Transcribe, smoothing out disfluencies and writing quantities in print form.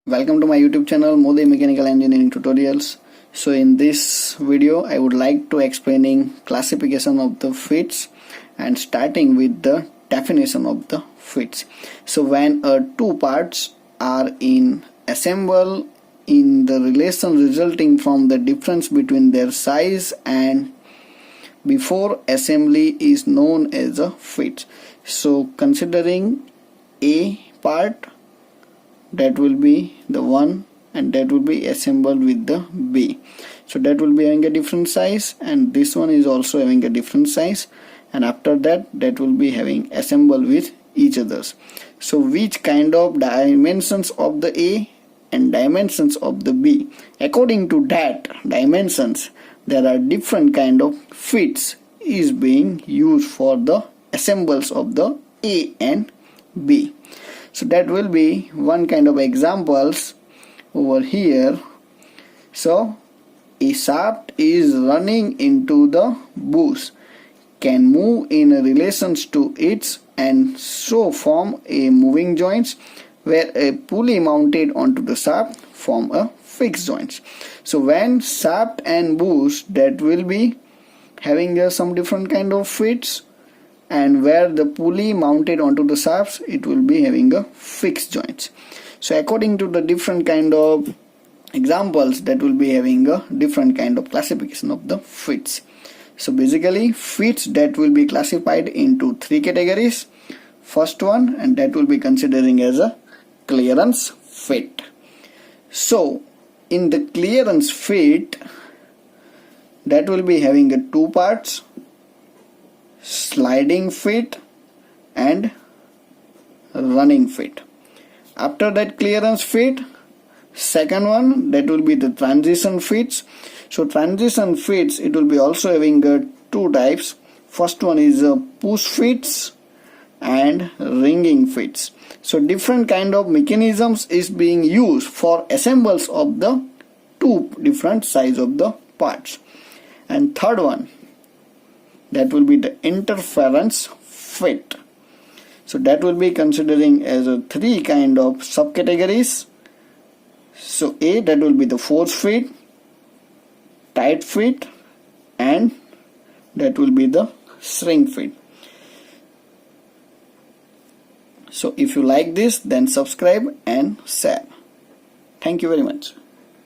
Welcome to my YouTube channel Modi Mechanical Engineering Tutorials. So in this video I would like to explaining classification of the fits and starting with the definition of the fits. So when two parts are in assemble in the relation resulting from the difference between their size and before assembly is known as a fit. So considering A part, that will be the one and that will be assembled with the B. So that will be having a different size and this one is also having a different size, and after that will be having assembled with each others. So which kind of dimensions of the A and dimensions of the B, according to that dimensions there are different kind of fits is being used for the assembles of the A and B. So that will be one kind of examples over here. So a shaft is running into the bush, can move in relations to it and so form a moving joints, where a pulley mounted onto the shaft form a fixed joints. So when shaft and bush, that will be having some different kind of fits, and where the pulley mounted onto the shafts, it will be having a fixed joints. So according to the different kind of examples, that will be having a different kind of classification of the fits. So basically fits that will be classified into three categories. First one, and that will be considering as a clearance fit. So in the clearance fit, that will be having a two parts, sliding fit and running fit. After that clearance fit, second one, that will be the transition fits. So transition fits, it will be also having two types. First one is push fits and ringing fits. So different kind of mechanisms is being used for assembles of the two different size of the parts. And third one, that will be the interference fit. So that will be considering as a three kind of subcategories. So A, that will be the force fit, tight fit, and that will be the shrink fit. So if you like this, then subscribe and share. Thank you very much.